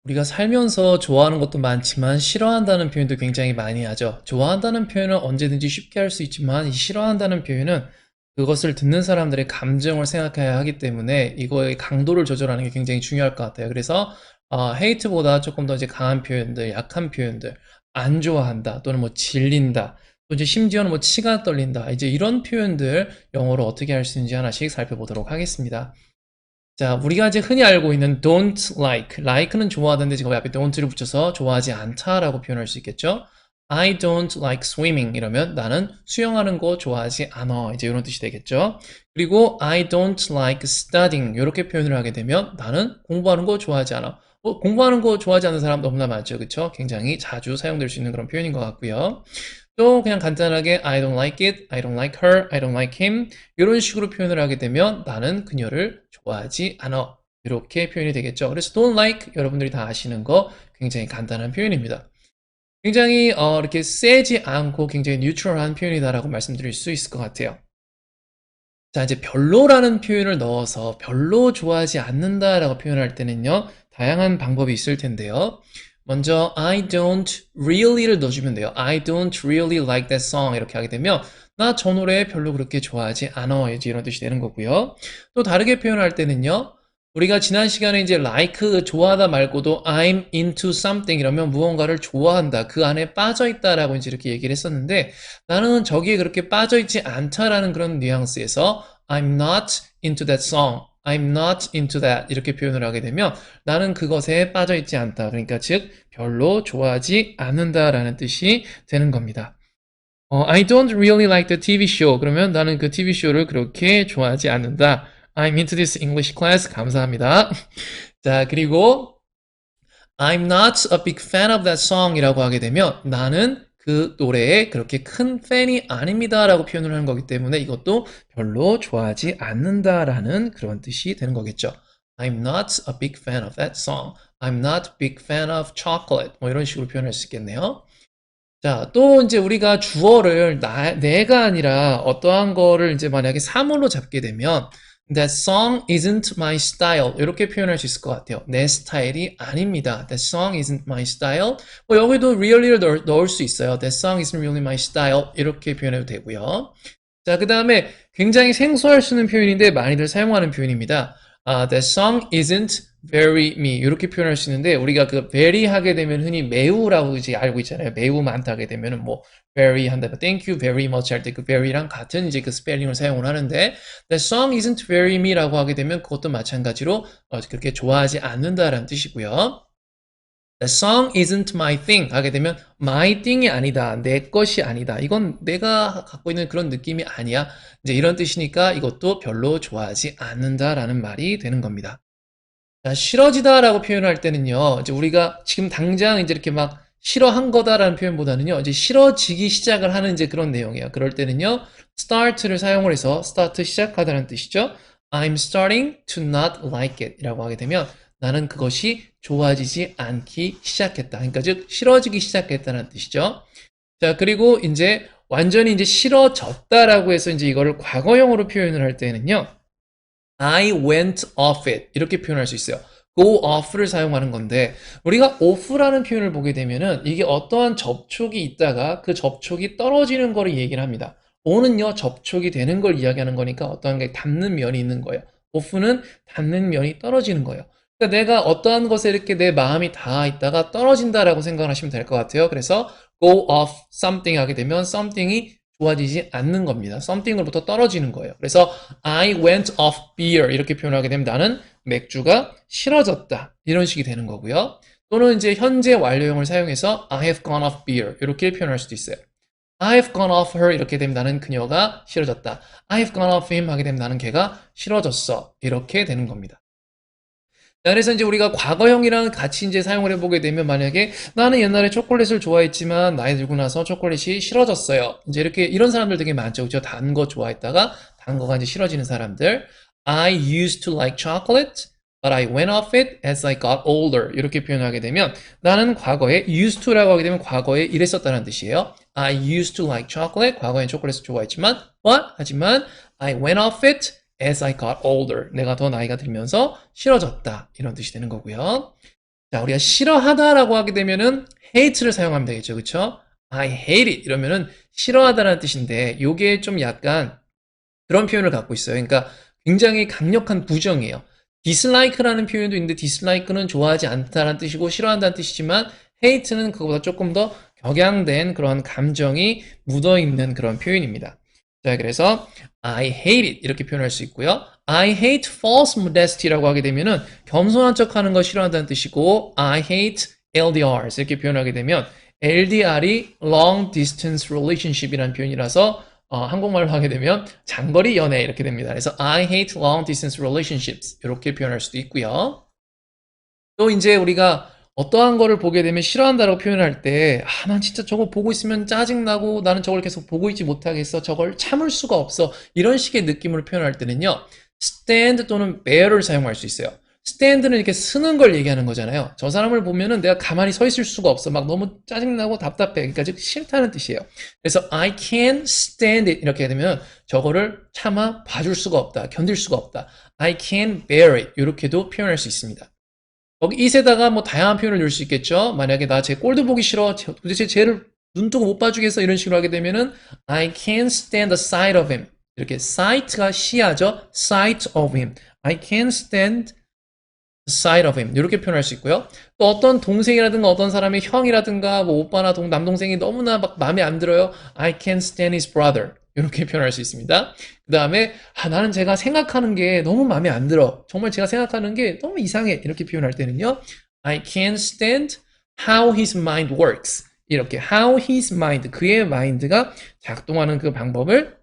우리가 살면서 좋아하는 것도 많지만 싫어한다는 표현도 굉장히 많이 하죠. 좋아한다는 표현은 언제든지 쉽게 할 수 있지만 이 싫어한다는 표현은 그것을 듣는 사람들의 감정을 생각해야 하기 때문에 이거의 강도를 조절하는 게 굉장히 중요할 것 같아요. 그래서 hate보다 조금 더 이제 강한 표현들, 약한 표현들, 안 좋아한다 또는 뭐 질린다 또 이제 심지어는 뭐 치가 떨린다 이제 이런 표현들 영어로 어떻게 할 수 있는지 하나씩 살펴보도록 하겠습니다. 자, 우리가 이제 흔히 알고 있는 don't like, like는 좋아하던데 지금 앞에 don't를 붙여서 좋아하지 않다라고 표현할 수 있겠죠? I don't like swimming 이러면 나는 수영하는 거 좋아하지 않아. 이제 이런 뜻이 되겠죠? 그리고 I don't like studying 이렇게 표현을 하게 되면 나는 공부하는 거 좋아하지 않아. 공부하는 거 좋아하지 않는 사람 너무나 많죠. 그쵸? 굉장히 자주 사용될 수 있는 그런 표현인 것 같고요. 또 그냥 간단하게 I don't like it, I don't like her, I don't like him 이런 식으로 표현을 하게 되면 나는 그녀를 좋아하지 않아. 이렇게 표현이 되겠죠. 그래서 don't like 여러분들이 다 아시는 거 굉장히 간단한 표현입니다. 굉장히 이렇게 세지 않고 굉장히 뉴트럴한 표현이다라고 말씀드릴 수 있을 것 같아요. 자, 이제 별로라는 표현을 넣어서 별로 좋아하지 않는다라고 표현할 때는요. 다양한 방법이 있을 텐데요. 먼저 I don't really를 넣어주면 돼요. I don't really like that song 이렇게 하게 되면 나 저 노래 별로 그렇게 좋아하지 않아 이제 이런 뜻이 되는 거고요. 또 다르게 표현할 때는요. 우리가 지난 시간에 이제 like 좋아하다 말고도 I'm into something 이러면 무언가를 좋아한다. 그 안에 빠져 있다라고 이제 이렇게 얘기를 했었는데 나는 저기에 그렇게 빠져 있지 않다라는 그런 뉘앙스에서 I'm not into that song. I'm not into that 이렇게 표현을 하게 되면 나는 그것에 빠져 있지 않다. 그러니까 즉 별로 좋아하지 않는다라는 뜻이 되는 겁니다. I don't really like the TV show. 그러면 나는 그 TV 쇼를 그렇게 좋아하지 않는다. I'm into this English class. 감사합니다. 자, 그리고 I'm not a big fan of that song 이라고 하게 되면 나는 그 노래에 그렇게 큰 팬이 아닙니다 라고 표현을 하는 거기 때문에 이것도 별로 좋아하지 않는다라는 그런 뜻이 되는 거겠죠. I'm not a big fan of that song. I'm not a big fan of chocolate. 뭐 이런 식으로 표현할 수 있겠네요. 자, 또 이제 우리가 주어를 내가 아니라 어떠한 거를 이제 만약에 사물로 잡게 되면 That song isn't my style 이렇게 표현할 수 있을 것 같아요. 내 스타일이 아닙니다. That song isn't my style. 뭐 여기도 really를 넣을 수 있어요. That song isn't really my style 이렇게 표현해도 되고요. 자, 그 다음에 굉장히 생소할 수 있는 표현인데 많이들 사용하는 표현입니다. That song isn't very me 이렇게 표현할 수 있는데 우리가 그 very 하게 되면 흔히 매우라고 이제 알고 있잖아요. 매우 많다 하게 되면은 뭐 very 한다면 thank you very much 할 때 그 very랑 같은 이제 그 스펠링을 사용을 하는데 that song isn't very me라고 하게 되면 그것도 마찬가지로 그렇게 좋아하지 않는다라는 뜻이고요. The song isn't my thing 하게 되면 my thing이 아니다. 내 것이 아니다. 이건 내가 갖고 있는 그런 느낌이 아니야. 이제 이런 뜻이니까 이것도 별로 좋아하지 않는다라는 말이 되는 겁니다. 자, 싫어지다라고 표현할 때는요. 이제 우리가 지금 당장 이제 이렇게 막 싫어한 거다라는 표현보다는요. 이제 싫어지기 시작을 하는 이제 그런 내용이에요. 그럴 때는요. start를 사용을 해서 start 시작하다는 뜻이죠. I'm starting to not like it 이라고 하게 되면 나는 그것이 좋아지지 않기 시작했다. 그러니까 즉 싫어지기 시작했다는 뜻이죠. 자, 그리고 이제 완전히 이제 싫어졌다라고 해서 이제 이거를 과거형으로 표현을 할 때는요. I went off it 이렇게 표현할 수 있어요. go off를 사용하는 건데 우리가 off라는 표현을 보게 되면은 이게 어떠한 접촉이 있다가 그 접촉이 떨어지는 거를 얘기를 합니다. on은요 접촉이 되는 걸 이야기하는 거니까 어떠한 게 닿는 면이 있는 거예요. off는 닿는 면이 떨어지는 거예요. 그러니까 내가 어떠한 것에 이렇게 내 마음이 닿아 있다가 떨어진다라고 생각하시면 될 것 같아요. 그래서 go off something 하게 되면 something이 좋아지지 않는 겁니다. something으로부터 떨어지는 거예요. 그래서 I went off beer 이렇게 표현하게 되면 나는 맥주가 싫어졌다. 이런 식이 되는 거고요. 또는 이제 현재 완료형을 사용해서 I have gone off beer 이렇게 표현할 수도 있어요. I have gone off her 이렇게 되면 나는 그녀가 싫어졌다. I have gone off him 하게 되면 나는 걔가 싫어졌어. 이렇게 되는 겁니다. 자, 그래서 이제 우리가 과거형이랑 같이 이제 사용을 해보게 되면 만약에 나는 옛날에 초콜릿을 좋아했지만 나이 들고 나서 초콜릿이 싫어졌어요. 이제 이렇게 이런 사람들 되게 많죠. 그죠? 단 거 좋아했다가 단 거가 이제 싫어지는 사람들. I used to like chocolate, but I went off it as I got older. 이렇게 표현하게 되면 나는 과거에 used to라고 하게 되면 과거에 이랬었다는 뜻이에요. I used to like chocolate. 과거엔 초콜릿을 좋아했지만 what? 하지만 I went off it as I got older. 내가 더 나이가 들면서 싫어졌다. 이런 뜻이 되는 거고요. 자, 우리가 싫어하다라고 하게 되면은 hate를 사용하면 되겠죠. 그쵸? I hate it 이러면은 싫어하다라는 뜻인데 요게 좀 약간 그런 표현을 갖고 있어요. 그러니까 굉장히 강력한 부정이에요. dislike라는 표현도 있는데 dislike는 좋아하지 않다라는 뜻이고 싫어한다는 뜻이지만 hate는 그거보다 조금 더 격양된 그런 감정이 묻어있는 그런 표현입니다. 자, 그래서 I hate it 이렇게 표현할 수 있고요. I hate false modesty라고 하게 되면은 겸손한 척하는 거 싫어한다는 뜻이고 I hate LDRs 이렇게 표현하게 되면 LDR이 long distance relationship이라는 표현이라서 한국말로 하게 되면 장거리 연애 이렇게 됩니다. 그래서 I hate long distance relationships 이렇게 표현할 수도 있고요. 또 이제 우리가 어떠한 거를 보게 되면 싫어한다라고 표현할 때, 난 진짜 저거 보고 있으면 짜증나고 나는 저걸 계속 보고 있지 못하겠어. 저걸 참을 수가 없어. 이런 식의 느낌으로 표현할 때는요, stand 또는 bear를 사용할 수 있어요. stand는 이렇게 쓰는 걸 얘기하는 거잖아요. 저 사람을 보면은 내가 가만히 서 있을 수가 없어. 막 너무 짜증나고 답답해. 그러니까 즉 싫다는 뜻이에요. 그래서 I can't stand it 이렇게 되면 저거를 참아 봐줄 수가 없다. 견딜 수가 없다. I can't bear it 이렇게도 표현할 수 있습니다. 거기 it에다가 뭐 다양한 표현을 넣을 수 있겠죠. 만약에 나 쟤 꼴도 보기 싫어. 도대체 쟤를 눈뜨고 못 봐주겠어. 이런 식으로 하게 되면은 I can't stand the sight of him. 이렇게 sight가 시야죠. sight of him. I can't stand the sight of him. 이렇게 표현할 수 있고요. 또 어떤 동생이라든가 어떤 사람의 형이라든가 뭐 오빠나 남동생이 너무나 막 마음에 안 들어요. I can't stand his brother. 이렇게 표현할 수 있습니다. 그 다음에 나는 제가 생각하는 게 너무 마음에 안 들어. 정말 제가 생각하는 게 너무 이상해. 이렇게 표현할 때는요. I can't stand how his mind works. 이렇게 how his mind, 그의 마인드가 작동하는 그 방법을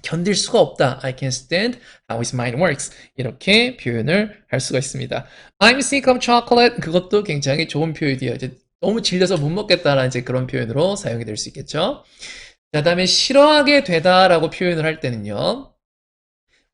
견딜 수가 없다. I can't stand how his mind works. 이렇게 표현을 할 수가 있습니다. I'm sick of chocolate. 그것도 굉장히 좋은 표현이에요. 이제 너무 질려서 못 먹겠다라는 이제 그런 표현으로 사용이 될 수 있겠죠. 자, 다음에 싫어하게 되다라고 표현을 할 때는요.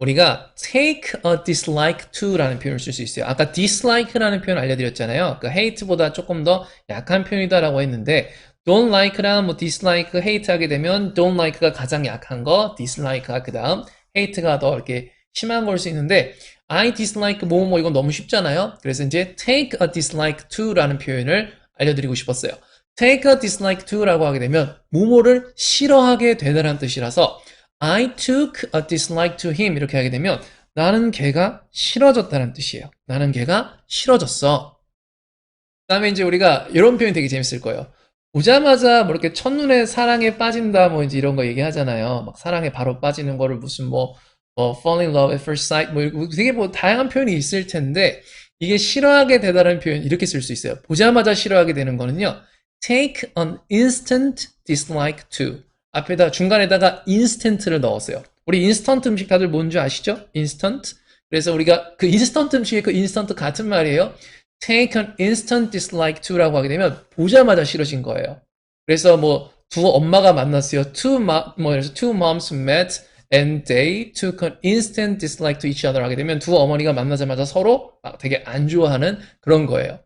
우리가 take a dislike to라는 표현을 쓸 수 있어요. 아까 dislike라는 표현 알려드렸잖아요. 그 hate보다 조금 더 약한 표현이다라고 했는데 don't like랑 뭐 dislike, hate 하게 되면 don't like가 가장 약한 거, dislike가 그 다음, hate가 더 이렇게 심한 걸 수 있는데 I dislike 뭐 이건 너무 쉽잖아요. 그래서 이제 take a dislike to라는 표현을 알려드리고 싶었어요. take a dislike to라고 하게 되면 뭐뭐를 싫어하게 되다라는 뜻이라서 I took a dislike to him 이렇게 하게 되면 나는 걔가 싫어졌다는 뜻이에요. 나는 걔가 싫어졌어. 그 다음에 이제 우리가 이런 표현 되게 재밌을 거예요. 보자마자 뭐 이렇게 첫눈에 사랑에 빠진다 뭐 이제 이런 거 얘기하잖아요. 막 사랑에 바로 빠지는 거를 무슨 fall in love at first sight 뭐 되게 뭐 다양한 표현이 있을 텐데 이게 싫어하게 되다라는 표현 이렇게 쓸 수 있어요. 보자마자 싫어하게 되는 거는요. take an instant dislike to 앞에다 중간에다가 instant를 넣었어요. 우리 인스턴트 음식 다들 뭔지 아시죠? instant. 그래서 우리가 그 인스턴트 음식의 그 instant 같은 말이에요. take an instant dislike to라고 하게 되면 보자마자 싫어진 거예요. 그래서 뭐 두 엄마가 만났어요. two moms met and they took an instant dislike to each other 하게 되면 두 어머니가 만나자마자 서로 막 되게 안 좋아하는 그런 거예요.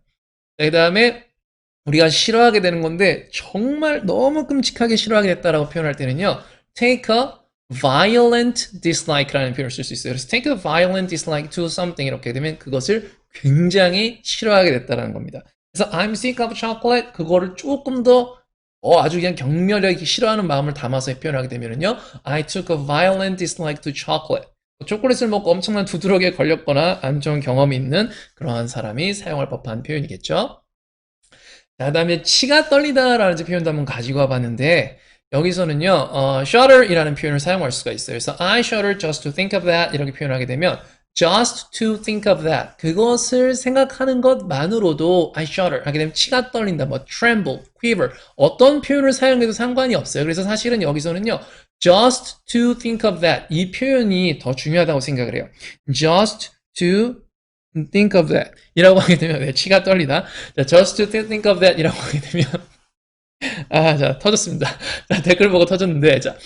그 다음에 우리가 싫어하게 되는 건데 정말 너무 끔찍하게 싫어하게 됐다라고 표현할 때는요. take a violent dislike라는 표현을 쓸 수 있어요. 그래서 take a violent dislike to something 이렇게 되면 그것을 굉장히 싫어하게 됐다라는 겁니다. 그래서 I'm sick of chocolate 그거를 조금 더 아주 그냥 격렬하게 싫어하는 마음을 담아서 표현하게 되면요. I took a violent dislike to chocolate. 초콜릿을 먹고 엄청난 두드러기에 걸렸거나 안 좋은 경험이 있는 그러한 사람이 사용할 법한 표현이겠죠. 자, 그다음에 치가 떨리다라는 표현도 한번 가지고 와봤는데 여기서는요, shudder이라는 표현을 사용할 수가 있어요. 그래서 I shudder just to think of that 이렇게 표현하게 되면 just to think of that 그것을 생각하는 것만으로도 I shudder 하게 되면 치가 떨린다, 뭐 tremble, quiver 어떤 표현을 사용해도 상관이 없어요. 그래서 사실은 여기서는요, just to think of that 이 표현이 더 중요하다고 생각을 해요. just to think of that 이라고 하게 되면 왜 치가 떨리다. 자, just to think of that 이라고 하게 되면 자, 터졌습니다. 자, 댓글 보고 터졌는데 자,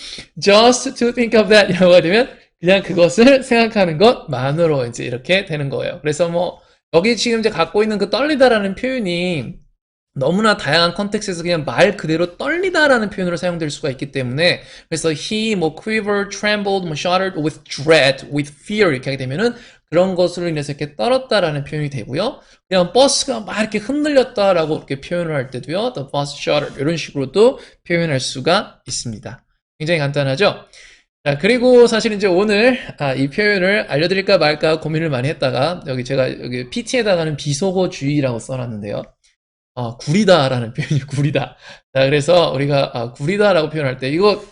just to think of that 이라고 하게 되면 그냥 그것을 생각하는 것만으로 이제 이렇게 되는 거예요. 그래서 뭐 여기 지금 이제 갖고 있는 그 떨리다라는 표현이 너무나 다양한 컨텍스트에서 그냥 말 그대로 떨리다라는 표현으로 사용될 수가 있기 때문에 그래서 he 뭐 quivered, trembled, 뭐 shuddered with dread, with fear 이렇게 하게 되면은 그런 것으로 인해서 이렇게 떨었다라는 표현이 되고요. 그냥 버스가 막 이렇게 흔들렸다라고 이렇게 표현을 할 때도요. The bus shuddered 이런 식으로도 표현할 수가 있습니다. 굉장히 간단하죠? 자, 그리고 사실 이제 오늘 이 표현을 알려드릴까 말까 고민을 많이 했다가 여기 제가 여기 PT에다가는 비속어주의라고 써놨는데요. 구리다라는 표현이 구리다. 자, 그래서 우리가 구리다라고 표현할 때 이거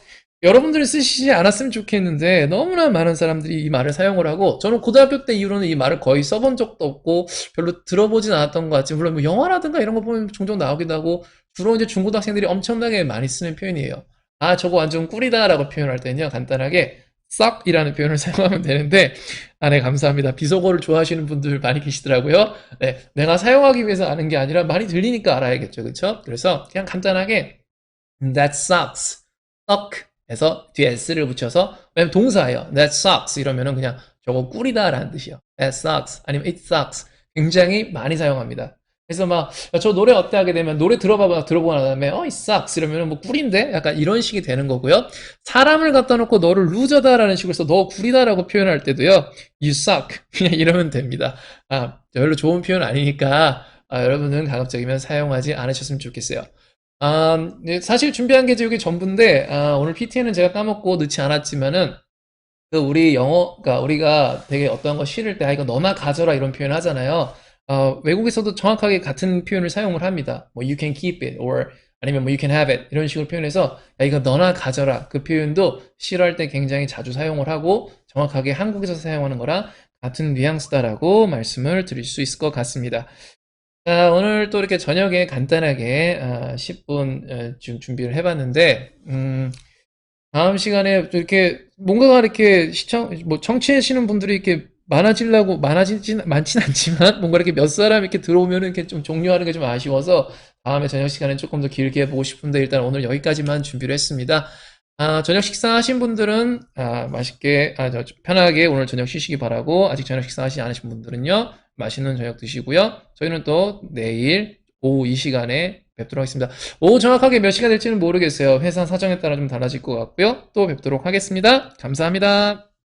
여러분들이 쓰시지 않았으면 좋겠는데 너무나 많은 사람들이 이 말을 사용을 하고 저는 고등학교 때 이후로는 이 말을 거의 써본 적도 없고 별로 들어보진 않았던 것 같지만 물론 뭐 영화라든가 이런 거 보면 종종 나오기도 하고 주로 이제 중고등학생들이 엄청나게 많이 쓰는 표현이에요. 저거 완전 꿀이다라고 표현할 때는요 간단하게 썩이라는 표현을 사용하면 되는데 네, 감사합니다. 비속어를 좋아하시는 분들 많이 계시더라고요. 네, 내가 사용하기 위해서 아는 게 아니라 많이 들리니까 알아야겠죠, 그렇죠? 그래서 그냥 간단하게 that sucks, suck에서 뒤에 s를 붙여서 왜냐면 동사예요. that sucks 이러면은 그냥 저거 꿀이다라는 뜻이요. that sucks 아니면 it sucks 굉장히 많이 사용합니다. 그래서 막 저 노래 어때 하게 되면 노래 들어보고 난 다음에 it sucks 이러면은 뭐 꿀인데 약간 이런 식이 되는 거고요. 사람을 갖다 놓고 너를 루저다라는 식으로 해서 너 구리다라고 표현할 때도요. you suck 그냥 이러면 됩니다. 별로 좋은 표현 아니니까 여러분은 가급적이면 사용하지 않으셨으면 좋겠어요. 네, 사실 준비한 게 여기 전부인데 오늘 PT에는 제가 까먹고 넣지 않았지만은 그 우리 영어가 우리가 되게 어떤 거 싫을 때 이거 너나 가져라 이런 표현 하잖아요. 외국에서도 정확하게 같은 표현을 사용을 합니다. 뭐 you can keep it or 아니면 뭐 you can have it 이런 식으로 표현해서 야 이거 너나 가져라 그 표현도 싫어할 때 굉장히 자주 사용을 하고 정확하게 한국에서 사용하는 거랑 같은 뉘앙스다라고 말씀을 드릴 수 있을 것 같습니다. 자, 오늘 또 이렇게 저녁에 간단하게 10분 준비를 해봤는데 다음 시간에 또 이렇게 뭔가가 이렇게 청취하시는 분들이 이렇게 많아지진 많진 않지만 뭔가 이렇게 몇 사람 이렇게 들어오면은 이렇게 좀 종료하는 게 좀 아쉬워서 다음에 저녁 시간에 조금 더 길게 해보고 싶은데 일단 오늘 여기까지만 준비를 했습니다. 저녁 식사하신 분들은 맛있게 편하게 오늘 저녁 쉬시기 바라고 아직 저녁 식사하시지 않으신 분들은요 맛있는 저녁 드시고요. 저희는 또 내일 오후 이 시간에 뵙도록 하겠습니다. 오후 정확하게 몇 시간 될지는 모르겠어요. 회사 사정에 따라 좀 달라질 것 같고요. 또 뵙도록 하겠습니다. 감사합니다.